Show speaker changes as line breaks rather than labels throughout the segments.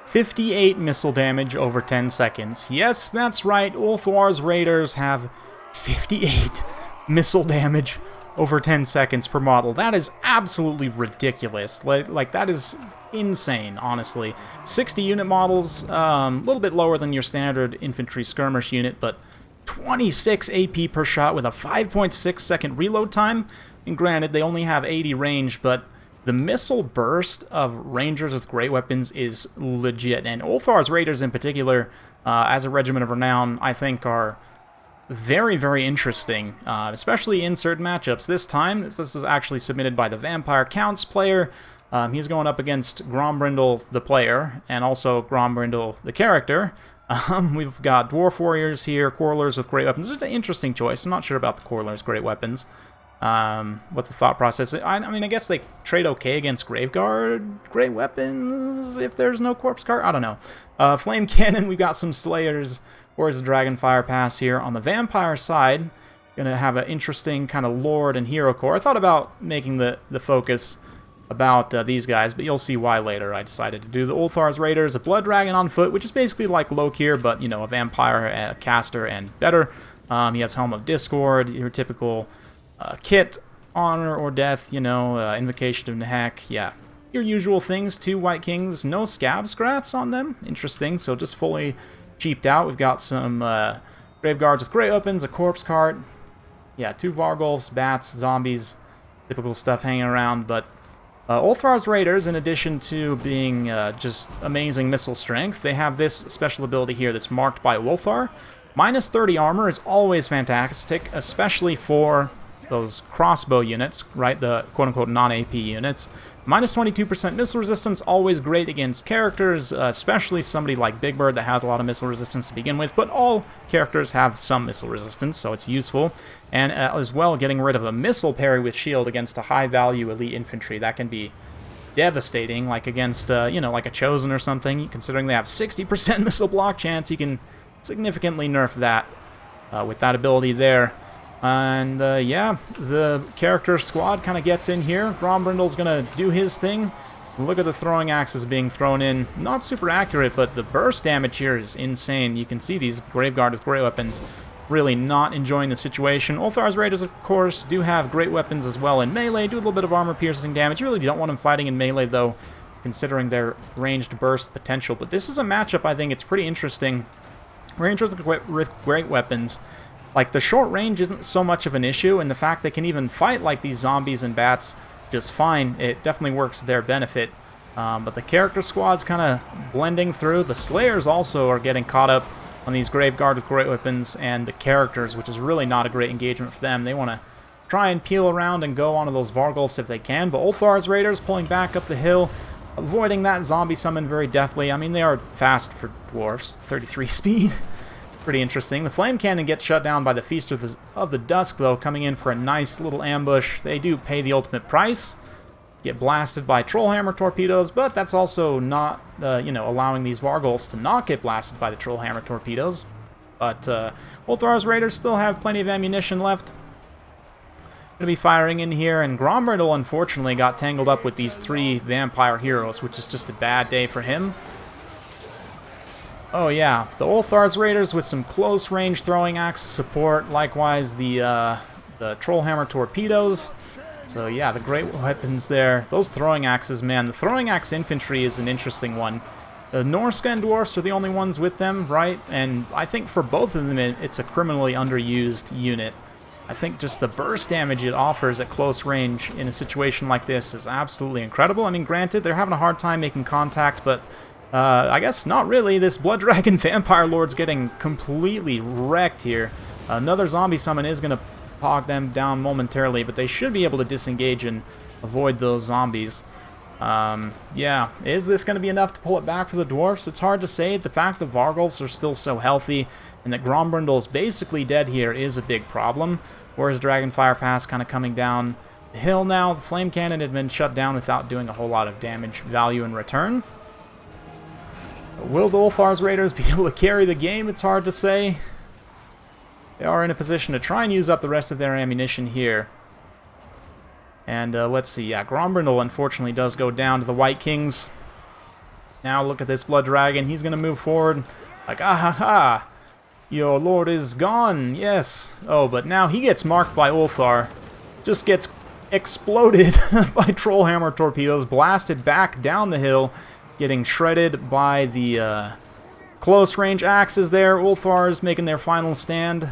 58 missile damage over 10 seconds. Yes, that's right, Ulthuar's Raiders have 58 missile damage over 10 seconds per model. That is absolutely ridiculous. Like that is insane, honestly. 60 unit models, a little bit lower than your standard infantry skirmish unit, but 26 AP per shot with a 5.6 second reload time. And granted, they only have 80 range, but the missile burst of Rangers with great weapons is legit. And Ulthuar's Raiders in particular, as a regiment of renown, I think are very, very interesting, especially in certain matchups. This time, this is actually submitted by the Vampire Counts player. He's going up against Grombrindle, the player, and also Grombrindle, the character. We've got Dwarf Warriors here, Quarrelers with great weapons. It's an interesting choice. I'm not sure about the Quarrelers' great weapons. What the thought process is. I mean, I guess they trade okay against Graveguard great weapons if there's no Corpse Cart. I don't know. Flame Cannon, we've got some Slayers. Where's the Dragonfire Pass here? On the Vampire side, gonna have an interesting kind of Lord and Hero Core. I thought about making the focus about these guys, but you'll see why later. I decided to do the Ulthuar's Raiders, a Blood Dragon on foot, which is basically like Lokir, but, you know, a Vampire, a Caster, and better. He has Helm of Discord, your typical kit, Honor or Death, you know, Invocation of Nehek, yeah. Your usual things, 2 White Kings, no Scab Scrats on them, interesting, so just fully cheaped out. We've got some Graveguards with great weapons, a Corpse Cart, yeah, 2 Vargulfs, Bats, Zombies, typical stuff hanging around, but Ulthuar's Raiders, in addition to being just amazing missile strength, they have this special ability here that's marked by Ulthuar. Minus 30 armor is always fantastic, especially for those crossbow units, right, the quote-unquote non-AP units. Minus 22% missile resistance, always great against characters, especially somebody like Big Bird that has a lot of missile resistance to begin with, but all characters have some missile resistance, so it's useful. And as well, getting rid of a missile parry with shield against a high-value elite infantry, that can be devastating, like against, you know, like a Chosen or something. Considering they have 60% missile block chance, you can significantly nerf that with that ability there. And, yeah, the character squad kind of gets in here. Grombrindle's going to do his thing. Look at the throwing axes being thrown in. Not super accurate, but the burst damage here is insane. You can see these Graveguard with great weapons really not enjoying the situation. Ulthuar's Raiders, of course, do have great weapons as well in melee. Do a little bit of armor-piercing damage. You really don't want them fighting in melee, though, considering their ranged burst potential. But this is a matchup, I think, it's pretty interesting. Rangers with great weapons. Like, the short range isn't so much of an issue, and the fact they can even fight like these zombies and bats just fine, it definitely works to their benefit. But the character squad's kind of blending through. The Slayers also are getting caught up on these Graveguard with great weapons and the characters, which is really not a great engagement for them. They want to try and peel around and go onto those Vargulfs if they can, but Ulthuar's Raiders pulling back up the hill, avoiding that zombie summon very deftly. I mean, they are fast for Dwarfs, 33 speed. Pretty interesting. The Flame Cannon gets shut down by the Feast of the Dusk, though, coming in for a nice little ambush. They do pay the ultimate price, get blasted by Trollhammer torpedoes, but that's also not, you know, allowing these Vargulfs to not get blasted by the Trollhammer torpedoes. But Ulthuar's Raiders still have plenty of ammunition left. Going to be firing in here, and Grombrindle, unfortunately, got tangled up with these 3 vampire heroes, which is just a bad day for him. Oh yeah, the Ulthuar's Raiders with some close-range throwing axe support. Likewise, the Trollhammer torpedoes. So yeah, the great weapons there. Those throwing axes, man, the throwing axe infantry is an interesting one. The Norska and Dwarfs are the only ones with them, right? And I think for both of them, it's a criminally underused unit. I think just the burst damage it offers at close range in a situation like this is absolutely incredible. I mean, granted, they're having a hard time making contact, but I guess not really. This Blood Dragon Vampire Lord's getting completely wrecked here. Another zombie summon is going to pog them down momentarily, but they should be able to disengage and avoid those zombies. Yeah, is this going to be enough to pull it back for the Dwarfs? It's hard to say. The fact that Vargulfs are still so healthy and that Grombrindle is basically dead here is a big problem. Whereas Dragonfire Pass kind of coming down the hill now. The Flame Cannon had been shut down without doing a whole lot of damage value in return. Will the Ulthuar's Raiders be able to carry the game? It's hard to say. They are in a position to try and use up the rest of their ammunition here. And let's see, yeah, Grombrindle unfortunately does go down to the White Kings. Now look at this Blood Dragon. He's going to move forward like, ah ha ha, your lord is gone, yes. Oh, but now he gets marked by Ulthuar. Just gets exploded by Trollhammer torpedoes, blasted back down the hill, getting shredded by the close range axes there. Ulthuar is making their final stand.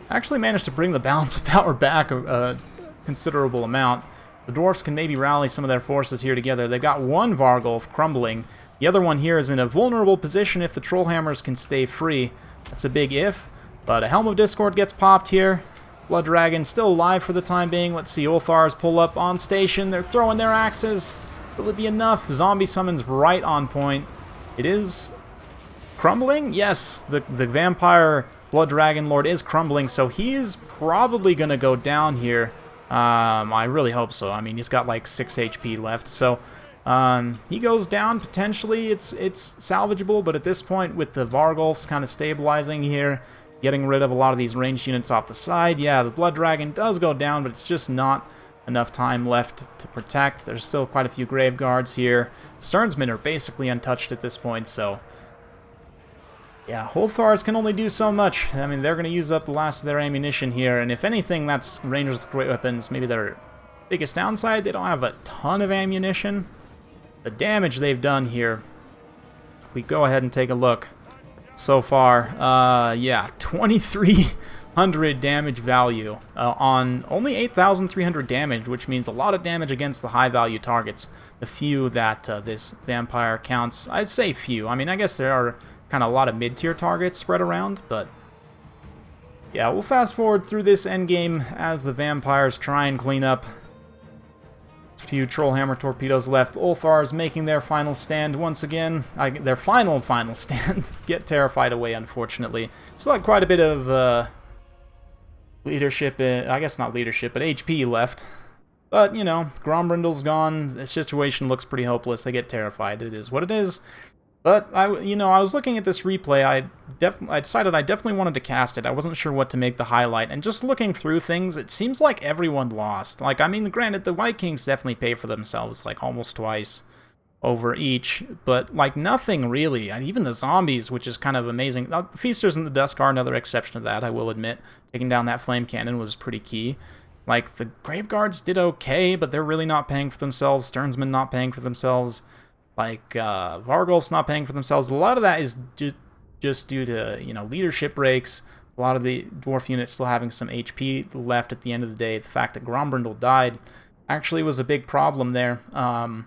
Actually managed to bring the balance of power back a considerable amount. The Dwarfs can maybe rally some of their forces here together. They've got one Vargulf crumbling. The other one here is in a vulnerable position if the Trollhammers can stay free. That's a big if. But a Helm of Discord gets popped here. Blood Dragon still alive for the time being. Let's see, Ulthuar's pull up on station. They're throwing their axes. Will it be enough? Zombie summons right on point. It is crumbling? Yes, the Vampire Blood Dragon Lord is crumbling, so he's probably going to go down here. I really hope so. I mean, he's got like 6 HP left, so he goes down potentially. It's salvageable, but at this point, with the Vargulfs kind of stabilizing here, getting rid of a lot of these ranged units off the side, yeah, the Blood Dragon does go down, but it's just not enough time left to protect. There's still quite a few Grave Guards here. Sternsmen are basically untouched at this point, so yeah, Ulthuars can only do so much. I mean, they're going to use up the last of their ammunition here, and if anything, that's Rangers with great weapons. Maybe their biggest downside, they don't have a ton of ammunition. The damage they've done here, if we go ahead and take a look so far, yeah, 2,300 damage value on only 8,300 damage, which means a lot of damage against the high-value targets. The few that this vampire counts, I'd say few. I mean, I guess there are kind of a lot of mid-tier targets spread around, but yeah, we'll fast forward through this endgame as the vampires try and clean up. A few Trollhammer torpedoes left. Ulthuar's making their final stand once again. Their final stand. Get terrified away, unfortunately. Still like quite a bit of leadership, I guess not leadership, but HP left. But, you know, Grombrindal's gone. The situation looks pretty hopeless. They get terrified. It is what it is. But, I was looking at this replay, I decided I definitely wanted to cast it. I wasn't sure what to make the highlight, and just looking through things, it seems like everyone lost. Like, I mean, granted, the Vikings definitely pay for themselves, like, almost twice over each, but, like, nothing really. Even the zombies, which is kind of amazing. The Feasters and the Dusk are another exception to that, I will admit. Taking down that Flame Cannon was pretty key. Like, the Grave Guards did okay, but they're really not paying for themselves. Sternsmen not paying for themselves. Like, Vargulf's not paying for themselves. A lot of that is just due to, you know, leadership breaks. A lot of the Dwarf units still having some HP left at the end of the day. The fact that Grombrindal died actually was a big problem there. Then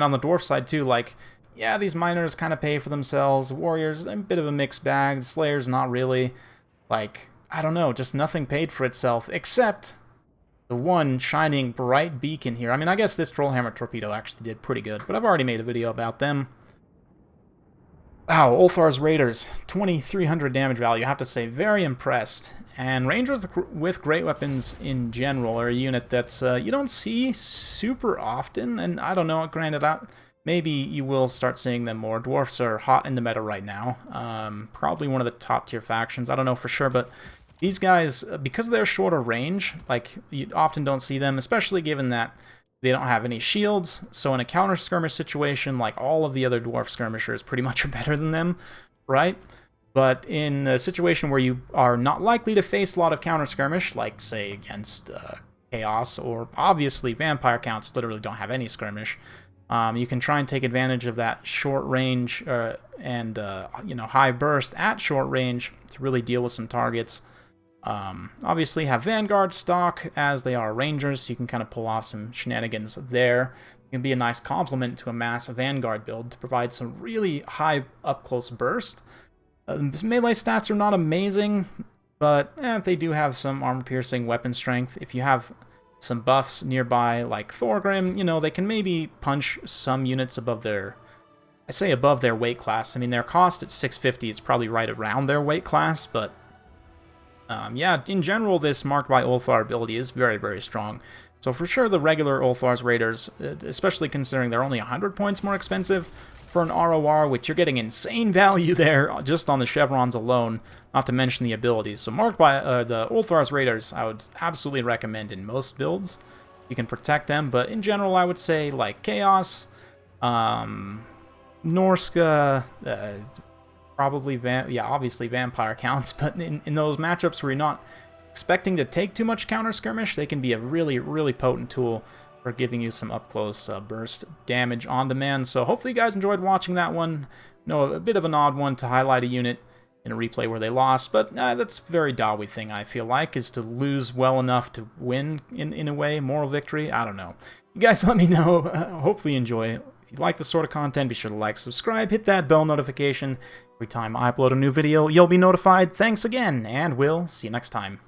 on the Dwarf side, too, like, yeah, these miners kind of pay for themselves. Warriors, a bit of a mixed bag. The Slayers, not really. Like, I don't know, just nothing paid for itself, except the one shining bright beacon here. I mean, I guess this Trollhammer torpedo actually did pretty good, but I've already made a video about them. Wow, Ulthuar's Raiders, 2,300 damage value. I have to say, very impressed. And Rangers with great weapons in general are a unit that's you don't see super often, and I don't know, granted, maybe you will start seeing them more. Dwarfs are hot in the meta right now. Probably one of the top tier factions. I don't know for sure, but these guys, because of their shorter range, like, you often don't see them, especially given that they don't have any shields. So in a counter skirmish situation, like, all of the other Dwarf skirmishers pretty much are better than them, right? But in a situation where you are not likely to face a lot of counter skirmish, like, say, against Chaos, or obviously Vampire counts literally don't have any skirmish, you can try and take advantage of that short range and you know, high burst at short range to really deal with some targets. Obviously have Vanguard stock, as they are Rangers, so you can kind of pull off some shenanigans there. It can be a nice complement to a mass Vanguard build to provide some really high up-close burst. Melee stats are not amazing, but they do have some armor-piercing weapon strength. If you have some buffs nearby, like Thorgrim, you know, they can maybe punch some units above their, I say above their weight class. I mean, their cost at 650 is probably right around their weight class, but yeah, in general, this Marked by Ulthuar ability is very, very strong. So for sure, the regular Ulthuar's Raiders, especially considering they're only 100 points more expensive for an ROR, which you're getting insane value there just on the chevrons alone, not to mention the abilities. So Marked by the Ulthuar's Raiders, I would absolutely recommend in most builds. You can protect them, but in general, I would say, like, Chaos, Norska, probably, obviously Vampire counts, but in those matchups where you're not expecting to take too much counter skirmish, they can be a really, really potent tool for giving you some up-close burst damage on demand. So hopefully you guys enjoyed watching that one. No, a bit of an odd one to highlight a unit in a replay where they lost, but that's a very Dawi thing, I feel like, is to lose well enough to win in a way, moral victory. I don't know. You guys let me know. Hopefully you enjoy it. If you like this sort of content, be sure to like, subscribe, hit that bell notification. Every time I upload a new video, you'll be notified. Thanks again, and we'll see you next time.